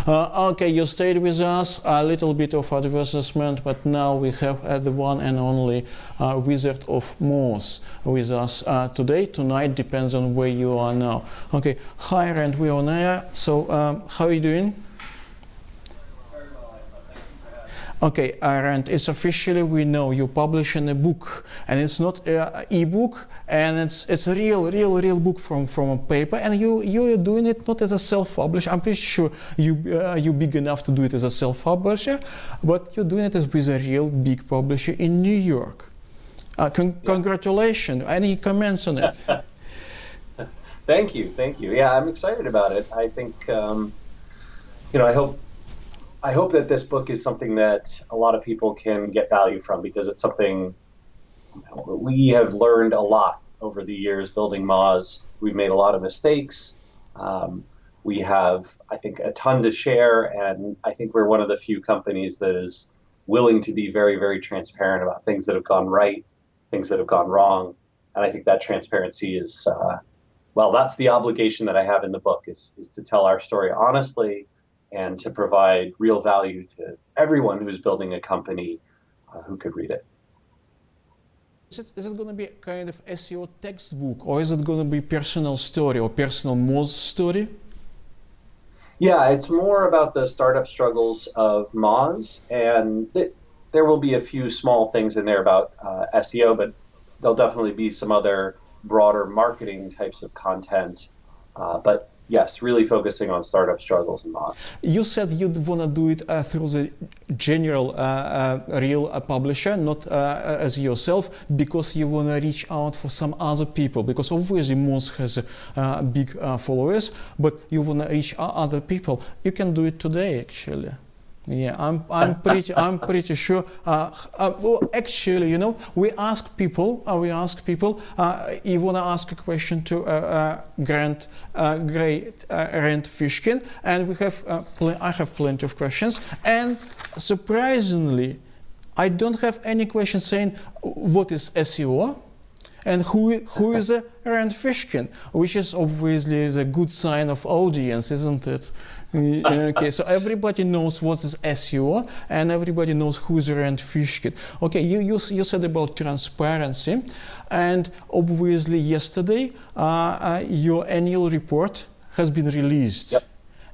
Okay, you stayed with us, a little bit of advertisement, but now we have the one and only Wizard of Moz with us today. Tonight depends on where you are now. Okay, hi Rand, we're on air. So, how are you doing? Okay, Rand, it's officially, we know you're publishing a book, and it's not an e-book, and it's a real book from a paper, and you're doing it not as a self-publisher. I'm pretty sure you're big enough to do it as a self-publisher, but you're doing it as with a real big publisher in New York. Congratulations. Any comments on it? Thank you. Yeah, I'm excited about it. I think, I hope that this book is something that a lot of people can get value from, because it's something we have learned a lot over the years building Moz. We've made a lot of mistakes. We have, I think, a ton to share, and I think we're one of the few companies that is willing to be very, very transparent about things that have gone right, things that have gone wrong. And I think that transparency is, that's the obligation that I have in the book, is to tell our story honestly, and to provide real value to everyone who's building a company who could read it. Is it going to be a kind of SEO textbook, or is it going to be personal story or personal Moz story? Yeah, it's more about the startup struggles of Moz, and there will be a few small things in there about SEO, but there'll definitely be some other broader marketing types of content. But yes, really focusing on startup struggles in Moz. You said you'd want to do it through the general real publisher, not as yourself, because you want to reach out for some other people. Because obviously Moz has big followers, but you want to reach other people. You can do it today, actually. Yeah, I'm pretty sure. Well, actually, we ask people. You want to ask a question to Rand Fishkin, and I have plenty of questions. And surprisingly, I don't have any question saying what is SEO. And who is Rand Fishkin, which is obviously a good sign of audience, isn't it? Okay, so everybody knows what is SEO, and everybody knows who is Rand Fishkin. Okay, you said about transparency, and obviously yesterday your annual report has been released. Yep.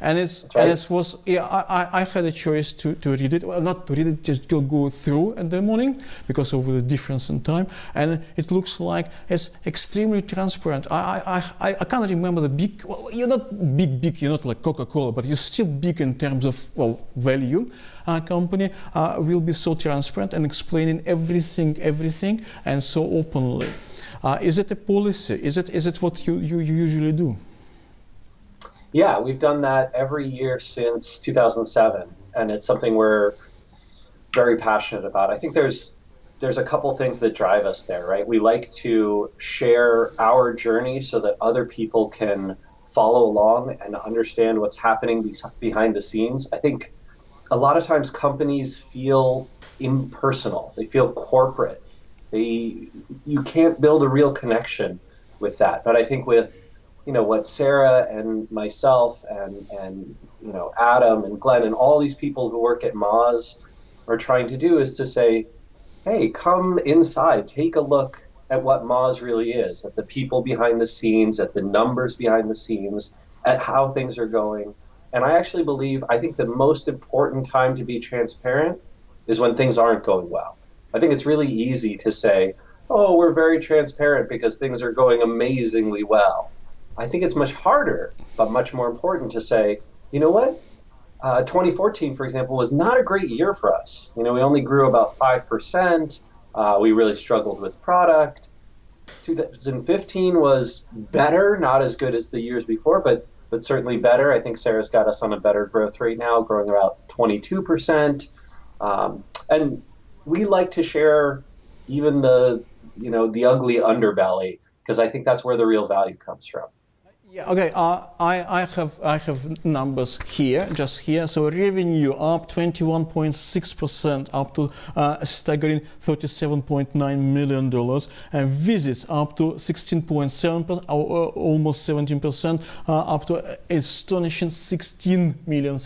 And I had a choice to read it, well, not to read it, just go through in the morning because of the difference in time, and it looks like it's extremely transparent. I can't remember the big. Well, you're not big. You're not like Coca-Cola, but you're still big in terms of value. Company will be so transparent and explaining everything, and so openly. Is it a policy? Is it what you usually do? Yeah, we've done that every year since 2007, and it's something we're very passionate about. I think there's a couple things that drive us there, right? We like to share our journey so that other people can follow along and understand what's happening behind the scenes. I think a lot of times companies feel impersonal. They feel corporate. You can't build a real connection with that. But I think with what Sarah and myself and Adam and Glenn and all these people who work at Moz are trying to do is to say, hey, come inside, take a look at what Moz really is, at the people behind the scenes, at the numbers behind the scenes, at how things are going. And I actually I think the most important time to be transparent is when things aren't going well. I think it's really easy to say, oh, we're very transparent because things are going amazingly well. I think it's much harder, but much more important to say, you know what? 2014, for example, was not a great year for us. We only grew about 5%. We really struggled with product. 2015 was better, not as good as the years before, but certainly better. I think Sarah's got us on a better growth rate now, growing about 22%. And we like to share even the ugly underbelly, because I think that's where the real value comes from. Yeah, okay. I have numbers here, just here. So revenue up 21.6%, up to a staggering $37.9 million, and visits up to 16.7%, almost 17%, up to astonishing 16 million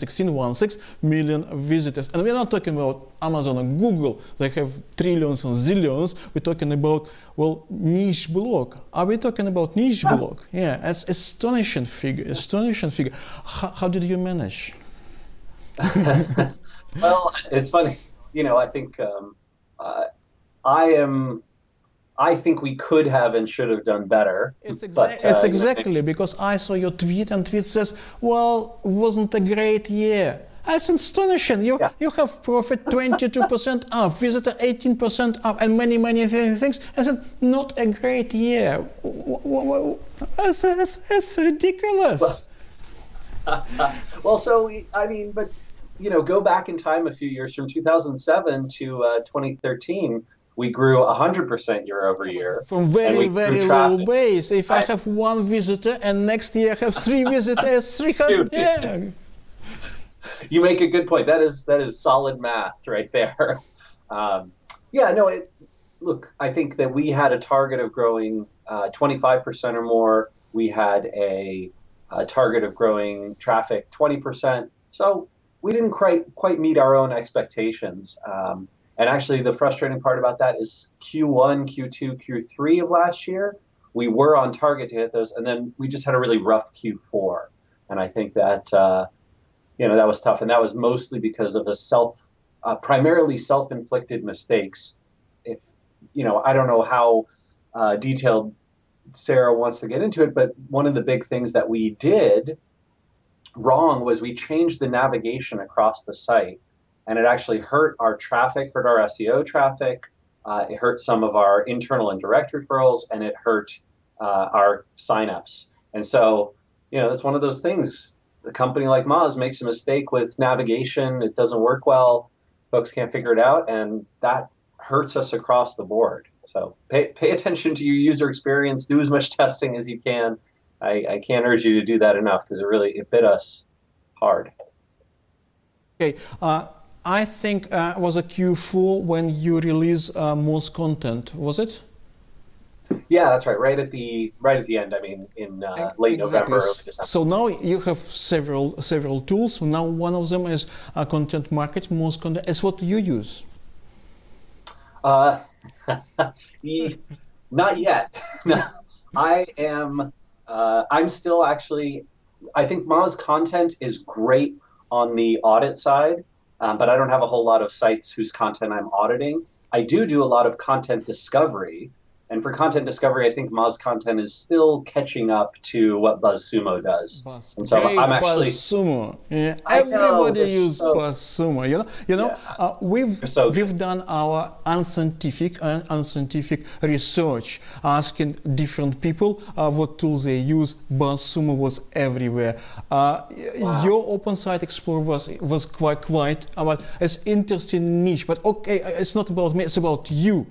visitors. And we're not talking about Amazon or Google. They have trillions and zillions. We're talking about, well, niche blog. Are we talking about niche blog? Yeah, that's astonishing figure. How did you manage? Well, it's funny. I think I think we could have and should have done better. It's But exactly because I saw your tweet, and tweet says, well, wasn't a great year. That's astonishing. You have profit 22% up, visitor 18% up, and many things. I said, not a great year. That's ridiculous. Well, so but go back in time a few years from 2007 to 2013. We grew 100% year over year. From very low base. If I have one visitor and next year I have 3 visitors, 300. Yeah. You make a good point. That is solid math right there. Look, I think that we had a target of growing 25% or more. We had a target of growing traffic 20%. So we didn't quite meet our own expectations. And actually, the frustrating part about that is Q1, Q2, Q3 of last year, we were on target to hit those, and then we just had a really rough Q4. And I think that that was tough, and that was mostly because of primarily self-inflicted mistakes. I don't know how detailed Sarah wants to get into it, but one of the big things that we did wrong was we changed the navigation across the site. And it actually hurt our traffic, hurt our SEO traffic. It hurt some of our internal and direct referrals, and it hurt our signups. And so, that's one of those things. A company like Moz makes a mistake with navigation. It doesn't work well. Folks can't figure it out, and that hurts us across the board. So pay attention to your user experience. Do as much testing as you can. I can't urge you to do that enough because it bit us hard. Okay. I think was a Q4 when you release most content, was it? Yeah, that's right. Right at the end. I mean, in late November, early December. So now you have several tools. Now one of them is content marketing. Most content is what you use. Not yet. No, I'm still actually. I think Moz content is great on the audit side. But I don't have a whole lot of sites whose content I'm auditing. I do a lot of content discovery. And for content discovery, I think Moz content is still catching up to what BuzzSumo does. And so I'm actually BuzzSumo. Yeah. Everybody uses BuzzSumo. We've done our unscientific research, asking different people what tools they use. BuzzSumo was everywhere. Your Open Site Explorer was quite about as interesting niche. But okay, it's not about me. It's about you.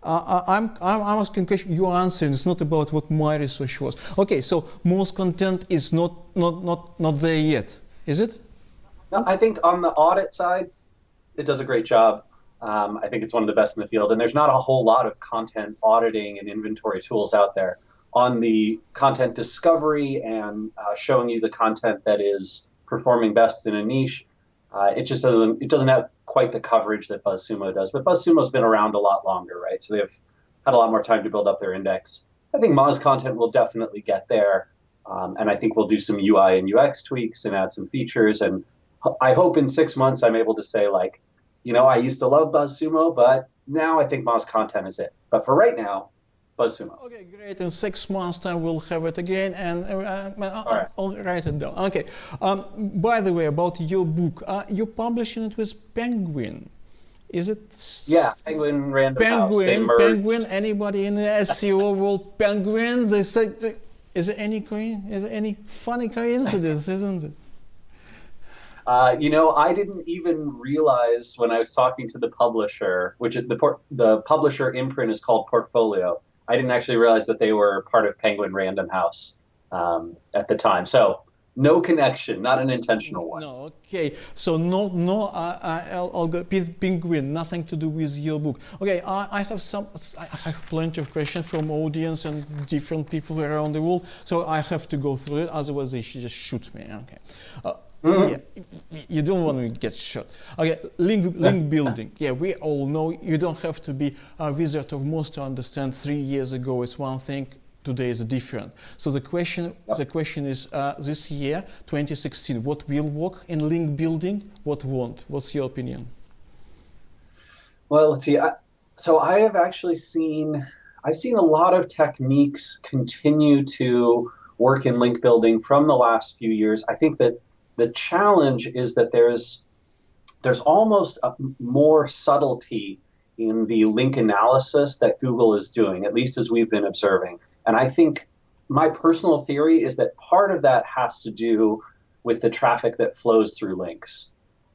I'm asking a question, you're answering. It's not about what my research was. Okay, so most content is not there yet, is it? No, I think on the audit side, it does a great job. I think it's one of the best in the field, and there's not a whole lot of content auditing and inventory tools out there. On the content discovery and showing you the content that is performing best in a niche, it doesn't have quite the coverage that BuzzSumo does. But BuzzSumo's been around a lot longer, right? So they've had a lot more time to build up their index. I think Moz content will definitely get there. And I think we'll do some UI and UX tweaks and add some features. And I hope in 6 months I'm able to say, I used to love BuzzSumo, but now I think Moz content is it. But for right now, BuzzSumo. Okay, great. In 6 months' time, we'll have it again, and I'll write it down. Okay. By the way, about your book, you're publishing it with Penguin. Is it? Yeah, Penguin Random House. Penguin. Anybody in the SEO world? Penguin. They say, is there any funny coincidence, isn't it? I didn't even realize when I was talking to the publisher, which the publisher imprint is called Portfolio. I didn't actually realize that they were part of Penguin Random House. at the time. So no connection, not an intentional one. No, okay. So no, I'll go penguin. Nothing to do with your book. Okay, I have plenty of questions from audience and different people around the world. So I have to go through it. Otherwise, they should just shoot me. Okay. Yeah, you don't want to get shot. Okay, link building. Yeah, we all know you don't have to be a Wizard of Moz to understand 3 years ago is one thing, today is different. So the question is this year, 2016, what will work in link building, what won't? What's your opinion? Well, let's see. So I have actually I've seen a lot of techniques continue to work in link building from the last few years. I think that the challenge is that there's almost more subtlety in the link analysis that Google is doing, at least as we've been observing. And I think my personal theory is that part of that has to do with the traffic that flows through links.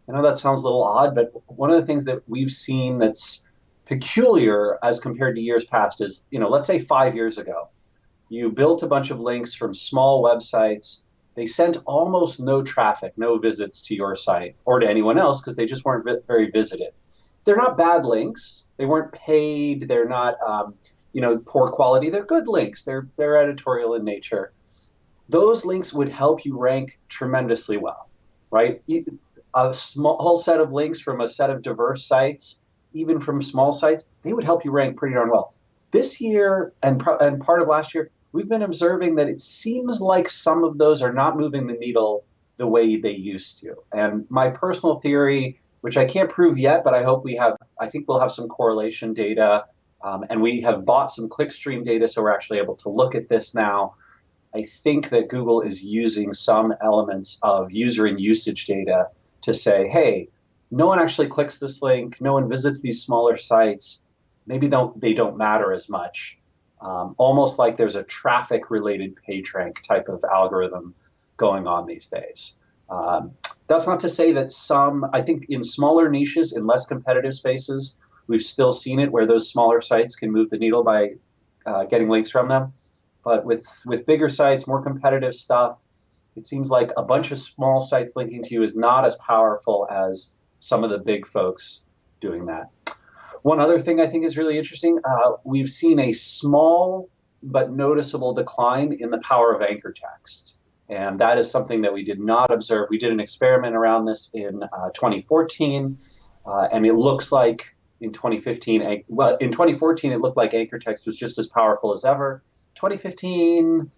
I know that sounds a little odd, but one of the things that we've seen that's peculiar as compared to years past is, let's say 5 years ago, you built a bunch of links from small websites. They sent almost no traffic, no visits to your site or to anyone else because they just weren't very visited. They're not bad links. They weren't paid. They're not, poor quality. They're good links. They're editorial in nature. Those links would help you rank tremendously well, right? A whole set of links from a set of diverse sites, even from small sites, they would help you rank pretty darn well. This year and part of last year, we've been observing that it seems like some of those are not moving the needle the way they used to. And my personal theory, which I can't prove yet, but I think we'll have some correlation data, and we have bought some clickstream data, so we're actually able to look at this now. I think that Google is using some elements of user and usage data to say, hey, no one actually clicks this link, no one visits these smaller sites, maybe they don't matter as much. Almost like there's a traffic-related PageRank type of algorithm going on these days. That's not to say that I think in smaller niches, in less competitive spaces, we've still seen it where those smaller sites can move the needle by getting links from them. But with bigger sites, more competitive stuff, it seems like a bunch of small sites linking to you is not as powerful as some of the big folks doing that. One other thing I think is really interesting, we've seen a small but noticeable decline in the power of anchor text. And that is something that we did not observe. We did an experiment around this in 2014, and it looks like in 2015, in 2014, it looked like anchor text was just as powerful as ever. 2015,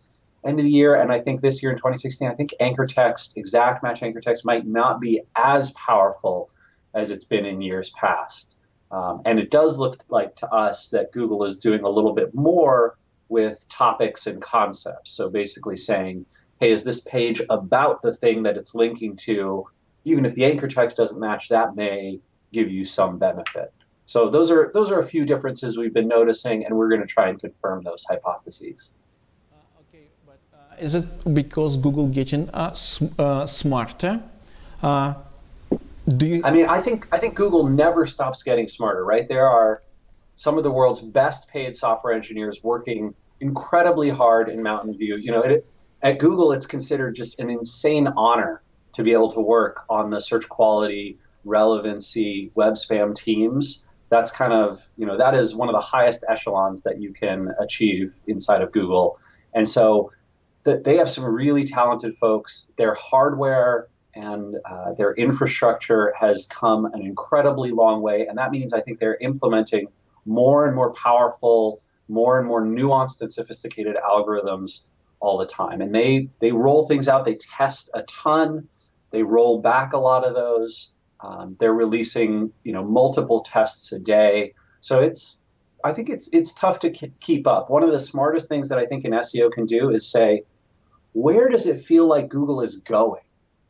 end of the year, and I think this year in 2016, I think anchor text, exact match anchor text might not be as powerful as it's been in years past. And it does look like to us that Google is doing a little bit more with topics and concepts. So basically saying, hey, is this page about the thing that it's linking to? Even if the anchor text doesn't match, that may give you some benefit. So those are a few differences we've been noticing, and we're going to try and confirm those hypotheses. Okay, but is it because Google getting smarter? I think Google never stops getting smarter, right? There are some of the world's best paid software engineers working incredibly hard in Mountain View. At Google, it's considered just an insane honor to be able to work on the search quality, relevancy, web spam teams. That's kind of, that is one of the highest echelons that you can achieve inside of Google. And so they have some really talented folks. Their hardware and their infrastructure has come an incredibly long way. And that means I think they're implementing more and more powerful, more and more nuanced and sophisticated algorithms all the time. And they roll things out. They test a ton. They roll back a lot of those. They're releasing, multiple tests a day. So I think it's tough to keep up. One of the smartest things that I think an SEO can do is say, where does it feel like Google is going?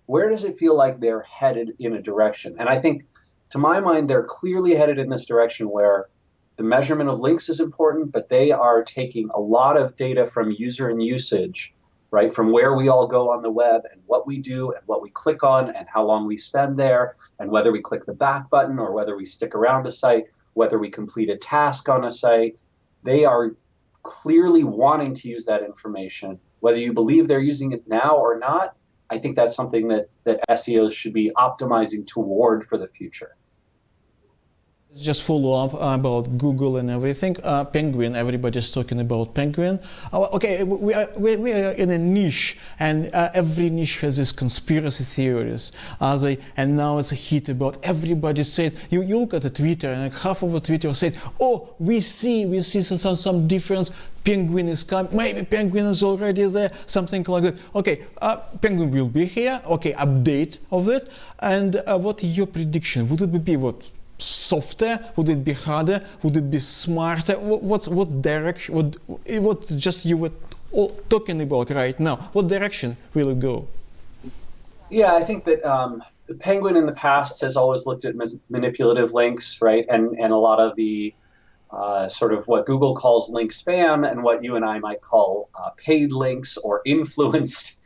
Where does it feel like they're headed in a direction? And I think, to my mind, they're clearly headed in this direction where the measurement of links is important, but they are taking a lot of data from user and usage, right? From where we all go on the web and what we do and what we click on and how long we spend there and whether we click the back button or whether we stick around a site, whether we complete a task on a site. They are clearly wanting to use that information, whether you believe they're using it now or not. I think that's something that SEOs should be optimizing toward for the future. Just follow up about Google and everything. Penguin, everybody's talking about Penguin. Okay, we are in a niche, and every niche has these conspiracy theories. And now it's a hit about everybody said, you look at the Twitter, and like half of the Twitter said, oh, we see some difference. Penguin is coming, maybe Penguin is already there, something like that. Okay, Penguin will be here. Okay, update of it. And what is your prediction? Would it be what? Softer? Would it be harder? Would it be smarter? What direction? What just you were talking about right now? What direction will it go? Yeah, I think that the Penguin in the past has always looked at manipulative links, right? And a lot of the sort of what Google calls link spam and what you and I might call paid links or influenced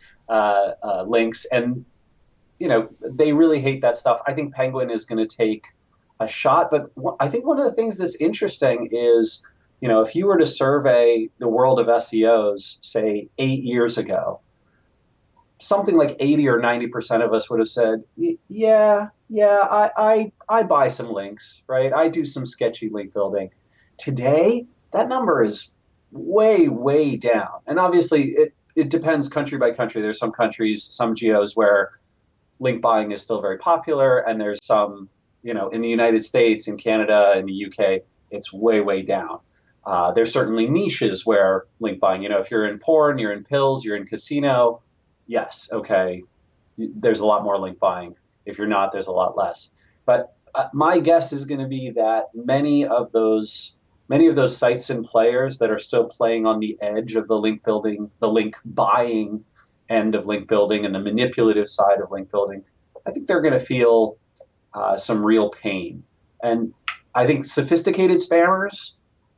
links. And, they really hate that stuff. I think Penguin is going to take a shot. But I think one of the things that's interesting is, if you were to survey the world of SEOs, say 8 years ago, something like 80 or 90% of us would have said, yeah, I buy some links, right? I do some sketchy link building. Today, that number is way, way down. And obviously, it depends country by country. There's some countries, some geos where link buying is still very popular, and there's some, in the United States, in Canada, in the UK, it's way, way down. There's certainly niches where link buying, if you're in porn, you're in pills, you're in casino, yes, okay, there's a lot more link buying. If you're not, there's a lot less. But my guess is going to be that many of those sites and players that are still playing on the edge of the link building, the link buying end of link building and the manipulative side of link building, I think they're going to feel some real pain. And I think sophisticated spammers,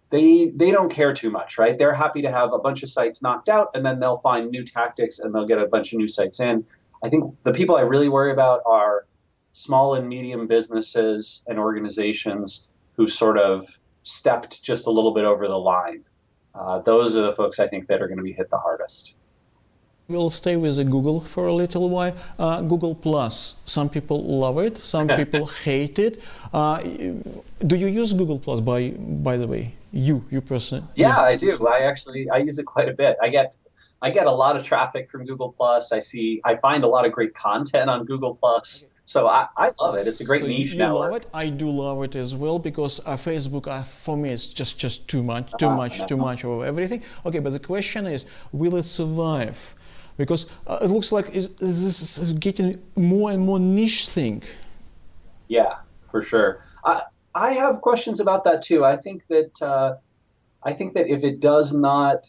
they don't care too much, right? They're happy to have a bunch of sites knocked out, and then they'll find new tactics and they'll get a bunch of new sites in. I think the people I really worry about are small and medium businesses and organizations who sort of stepped just a little bit over the line. Those are the folks I think that are going to be hit the hardest. We'll stay with Google for a little while. Google Plus, some people love it, some people hate it. Do you use Google Plus, by the way? You personally? Yeah, I do. I use it quite a bit. I get a lot of traffic from Google Plus. I find a lot of great content on Google Plus. So I love it. It's a great niche network. You love it? I do love it as well, because Facebook, for me, it's just too much of everything. Okay, but the question is, will it survive? Because it looks like this is getting more and more niche thing. Yeah, for sure. I have questions about that too. I think that if it does not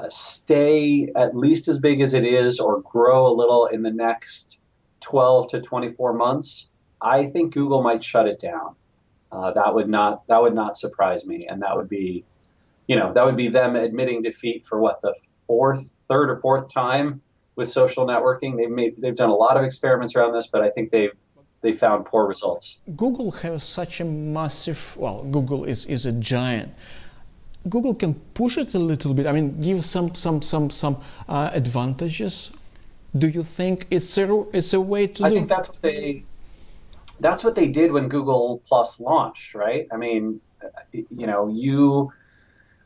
stay at least as big as it is or grow a little in the next 12 to 24 months, I think Google might shut it down. That would not surprise me, and that would be them admitting defeat for the third or fourth time with social networking. They've done a lot of experiments around this, but I think they found poor results. Google has such a massive, Google is a giant. Google can push it a little bit. I mean, give some advantages. Do you think it's a way to do? I think that's what they did when Google Plus launched, right? I mean,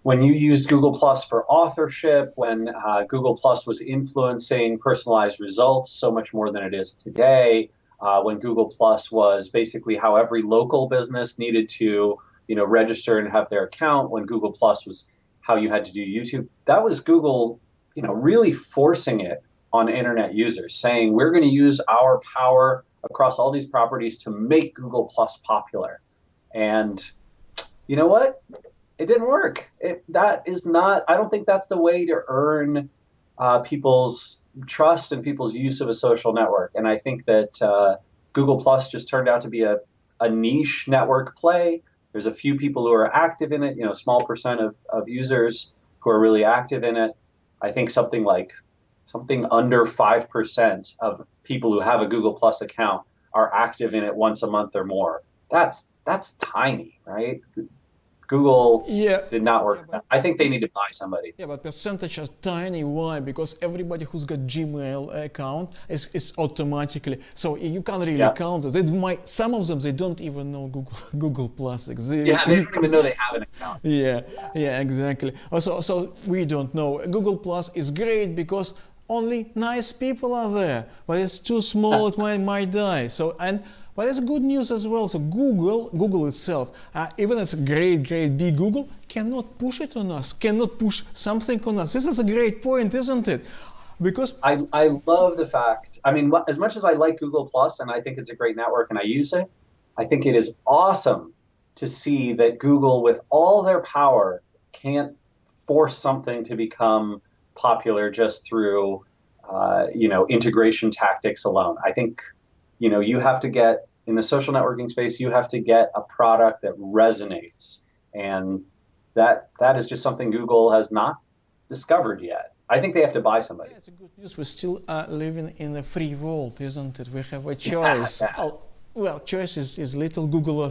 when you used Google Plus for authorship, when Google Plus was influencing personalized results so much more than it is today, when Google Plus was basically how every local business needed to, register and have their account, when Google Plus was how you had to do YouTube, that was Google, really forcing it on internet users, saying we're going to use our power across all these properties to make Google Plus popular. And you know what? It didn't work. I don't think that's the way to earn people's trust and people's use of a social network. And I think that Google Plus just turned out to be a niche network play. There's a few people who are active in it, small percent of users who are really active in it. I think something under 5% of people who have a Google Plus account are active in it once a month or more. That's tiny, right? Google Yeah, did not work. yeah, That. I think they need to buy somebody. yeah, but percentage are tiny. Why? Because everybody who's got Gmail account is automatically. So you can't really Yeah. count this. It might, some of them they don't even know Google Google Plus exists. Yeah, they don't even know they have an account. Yeah, yeah, exactly. Also, so we don't know. Google Plus is great because only nice people are there, but it's too small, it might die. So but it's good news as well. So Google itself, even it's a great big Google, cannot push it on us, cannot push something on us. This is a great point, isn't it? Because I love the fact. I mean, as much as I like Google Plus and I think it's a great network and I use it, I think it is awesome to see that Google, with all their power, can't force something to become popular just through, integration tactics alone. I think, you have to get, in the social networking space, you have to get a product that resonates. And that is just something Google has not discovered yet. I think they have to buy somebody. yeah, it's a good news. We're still living in a free world, isn't it? We have a choice. Well, choice is little. Google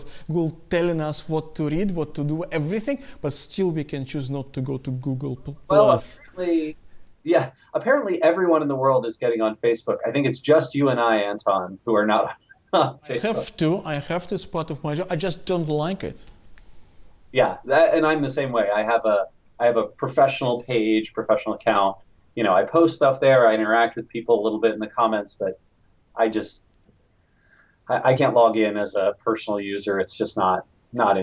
telling us what to read, what to do, everything, but still we can choose not to go to Google Plus. Well, apparently everyone in the world is getting on Facebook. I think it's just you and I, Anton, who are not on Facebook. I have to. It's part of my job. I just don't like it. Yeah, and I'm the same way. I have a professional page, professional account. I post stuff there. I interact with people a little bit in the comments, but I can't log in as a personal user. It's just not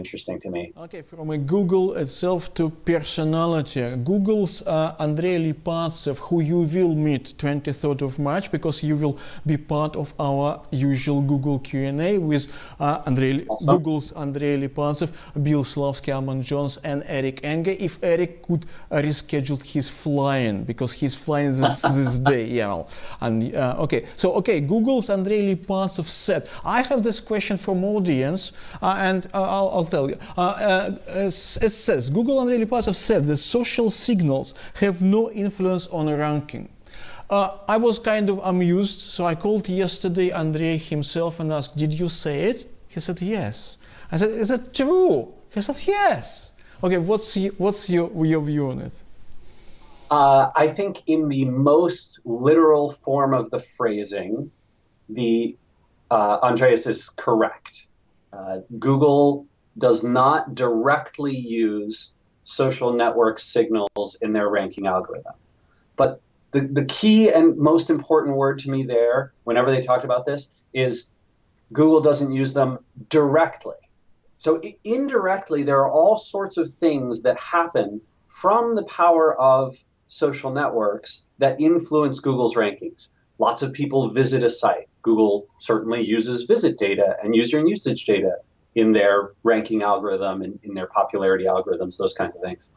interesting to me. Okay, from a Google itself to personality. Google's Andrei Lipatsev, who you will meet 23rd of March, because you will be part of our usual Google Q&A with Google's Andrei Lipatsev, Bill Slavsky, Armand Jones, and Eric Enge. If Eric could reschedule his flying, because he's flying this day. Yeah, well, and okay, Google's Andrei Lipatsev said, I have this question from audience, and I'll tell you. It says, Google Andrei Lipatsev said that social signals have no influence on ranking. I was kind of amused, so I called yesterday Andrei himself and asked, did you say it? He said, yes. I said, is it true? He said, yes. Okay, what's your view on it? I think in the most literal form of the phrasing, Andreas is correct. Google does not directly use social network signals in their ranking algorithm. But the key and most important word to me there, whenever they talked about this, is Google doesn't use them directly. So indirectly, there are all sorts of things that happen from the power of social networks that influence Google's rankings. Lots of people visit a site. Google certainly uses visit data and user and usage data in their ranking algorithm and in their popularity algorithms, those kinds of things.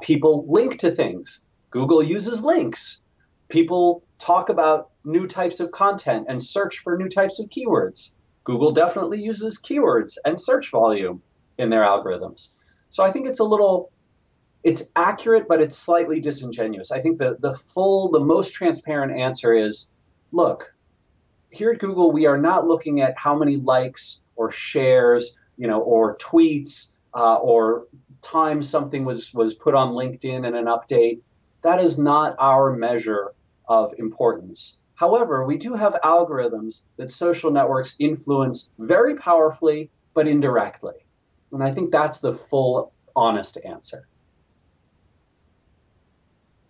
People link to things. Google uses links. People talk about new types of content and search for new types of keywords. Google definitely uses keywords and search volume in their algorithms. So I think it's accurate, but it's slightly disingenuous. I think the most transparent answer is, look, here at Google, we are not looking at how many likes or shares, or tweets, or times something was put on LinkedIn in an update. That is not our measure of importance. However, we do have algorithms that social networks influence very powerfully, but indirectly. And I think that's the full, honest answer.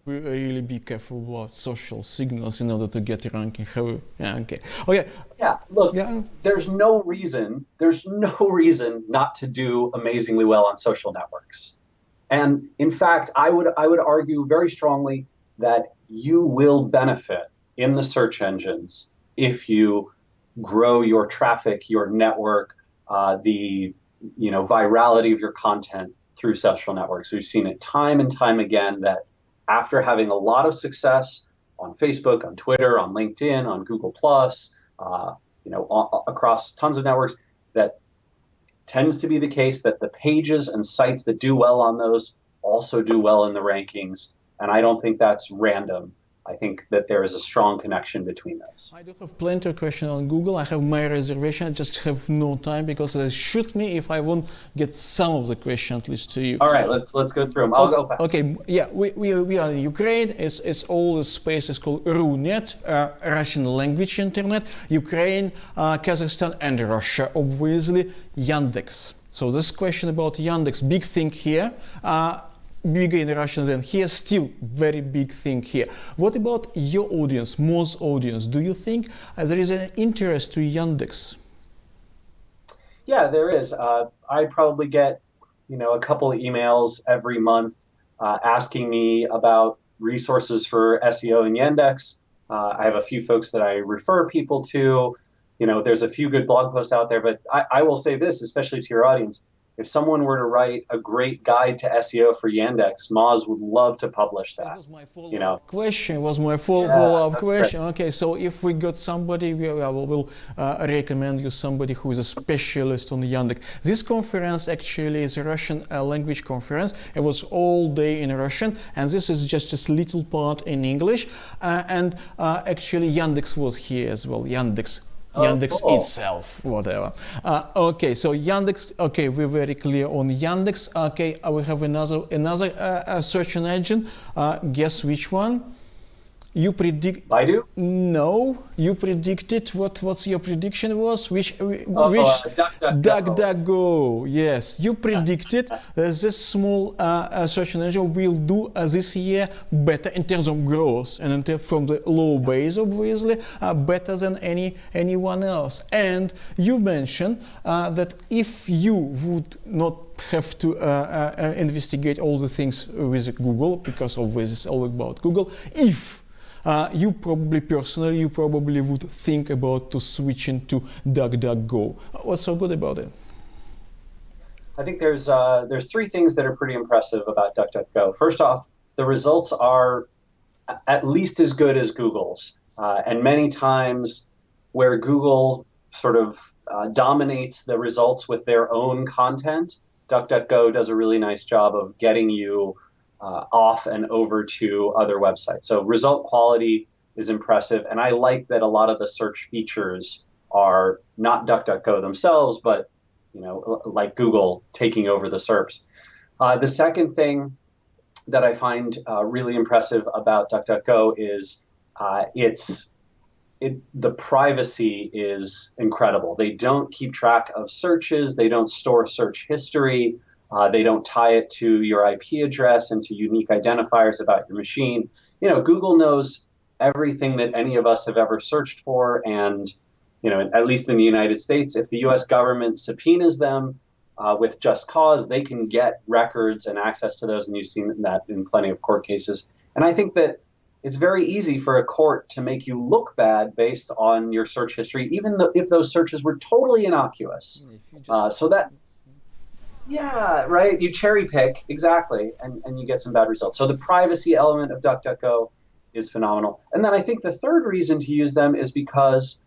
We really be careful about social signals in order to get a ranking. Yeah, okay. Oh yeah. Yeah. Look, there's no reason not to do amazingly well on social networks. And in fact, I would argue very strongly that you will benefit in the search engines if you grow your traffic, your network, the virality of your content through social networks. We've seen it time and time again that after having a lot of success on Facebook, on Twitter, on LinkedIn, on Google Plus, across tons of networks, that tends to be the case that the pages and sites that do well on those also do well in the rankings. And I don't think that's random. I think that there is a strong connection between those. I do have plenty of questions on Google. I have my reservation. I just have no time because they shoot me if I won't get some of the questions at least to you. All right, let's go through them. I'll go fast. Okay, yeah, we are in Ukraine. It's all the space is called RUNET, Russian language internet. Ukraine, Kazakhstan, and Russia. Obviously, Yandex. So this question about Yandex, big thing here. Bigger in Russia than here, still very big thing here. What about your audience, most audience? Do you think there is an interest to Yandex? Yeah, there is. I probably get, a couple of emails every month asking me about resources for SEO in Yandex. I have a few folks that I refer people to. There's a few good blog posts out there, but I will say this, especially to your audience. If someone were to write a great guide to SEO for Yandex, Moz would love to publish that. That was my follow-up question. Was my follow-up question. Great. Okay, so if we got somebody, we'll recommend you somebody who is a specialist on Yandex. This conference actually is a Russian language conference. It was all day in Russian, and this is just a little part in English. Actually, Yandex was here as well. Yandex Cool. itself, whatever. Okay, so Yandex. Okay, we're very clear on Yandex. Okay, we have another search engine. Guess which one? You predict? Baidu? No, you predicted. What's your prediction was? Which DuckDuckGo. Yes, you predicted this small search engine will do this year better in terms of growth and from the low base, obviously, better than anyone else. And you mentioned that if you would not have to investigate all the things with Google, because obviously it's all about Google, if you probably would think about to switching to DuckDuckGo. What's so good about it? I think there's three things that are pretty impressive about DuckDuckGo. First off, the results are at least as good as Google's, and many times where Google sort of dominates the results with their own content, DuckDuckGo does a really nice job of getting you off and over to other websites. So result quality is impressive, and I like that a lot of the search features are not DuckDuckGo themselves, but like Google taking over the SERPs. The second thing that I find really impressive about DuckDuckGo is the privacy is incredible. They don't keep track of searches. They don't store search history. They don't tie it to your IP address and to unique identifiers about your machine. Google knows everything that any of us have ever searched for, and at least in the United States, if the U.S. government subpoenas them with just cause, they can get records and access to those, and you've seen that in plenty of court cases. And I think that it's very easy for a court to make you look bad based on your search history, even if those searches were totally innocuous. Yeah, right. You cherry pick, exactly, and you get some bad results. So the privacy element of DuckDuckGo is phenomenal. And then I think the third reason to use them is because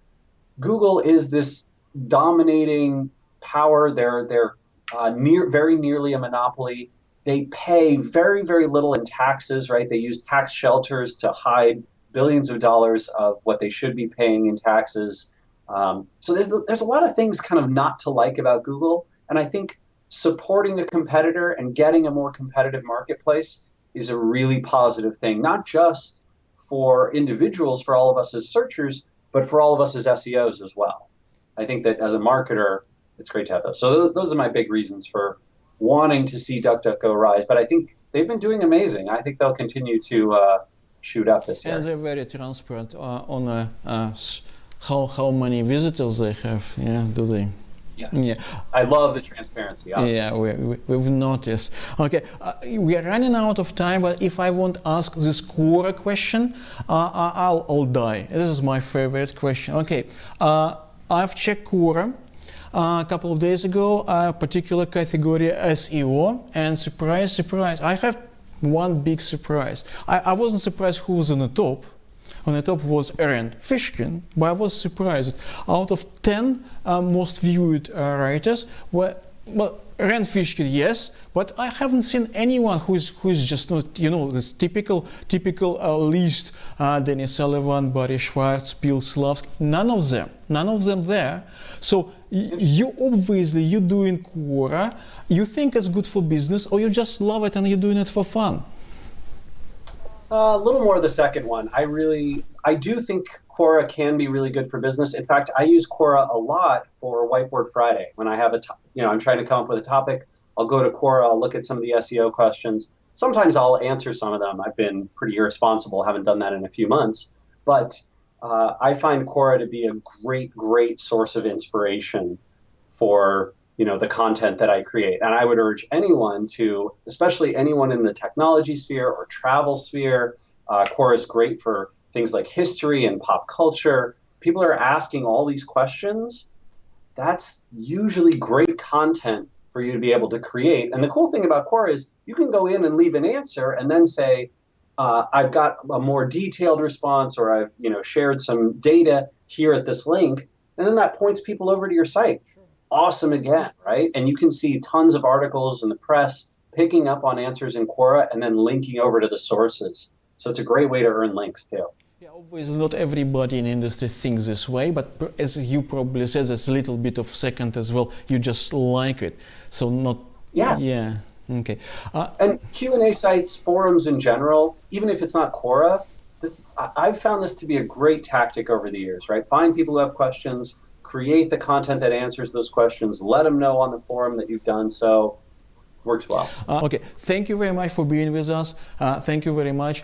Google is this dominating power. They're very nearly a monopoly. They pay very, very little in taxes, right? They use tax shelters to hide billions of dollars of what they should be paying in taxes. So there's a lot of things kind of not to like about Google, and I think supporting a competitor and getting a more competitive marketplace is a really positive thing, not just for individuals, for all of us as searchers, but for all of us as SEOs as well. I think that as a marketer, it's great to have those. So those are my big reasons for wanting to see DuckDuckGo rise. But I think they've been doing amazing. I think they'll continue to shoot up this year. And they're very transparent on how many visitors they have. Yeah, do they? Yeah. I love the transparency. Obviously. Yeah, we've noticed. Okay, we are running out of time, but if I won't ask this Quora question, I'll die. This is my favorite question. Okay, I've checked Quora a couple of days ago, a particular category SEO, and surprise, I have one big surprise. I wasn't surprised who was on the top. On the top was Rand Fishkin, but I was surprised. Out of 10 most viewed writers, Well, Rand Fishkin, yes, but I haven't seen anyone who's just not, this typical list. Dennis Sullivan, Barry Schwartz, Bill Slavsky, none of them there. So you obviously you're doing Quora. You think it's good for business, or you just love it and you're doing it for fun? A little more of the second one. I do think Quora can be really good for business. In fact, I use Quora a lot for Whiteboard Friday. When I have I'm trying to come up with a topic, I'll go to Quora, I'll look at some of the SEO questions. Sometimes I'll answer some of them. I've been pretty irresponsible, haven't done that in a few months. But I find Quora to be a great source of inspiration for the content that I create. And I would urge anyone to, especially anyone in the technology sphere or travel sphere, Quora is great for things like history and pop culture. People are asking all these questions. That's usually great content for you to be able to create. And the cool thing about Quora is you can go in and leave an answer and then say, I've got a more detailed response, or I've shared some data here at this link, and then that points people over to your site. Awesome again, right? And you can see tons of articles in the press picking up on answers in Quora and then linking over to the sources. So it's a great way to earn links too. Yeah, obviously not everybody in the industry thinks this way, but as you probably said, there's a little bit of second as well. You just like it. So not... Yeah. Okay. And Q&A sites, forums in general, even if it's not Quora, I've found this to be a great tactic over the years, right? Find people who have questions, create the content that answers those questions, let them know on the forum that you've done so. Works well. Okay, thank you very much for being with us. Thank you very much.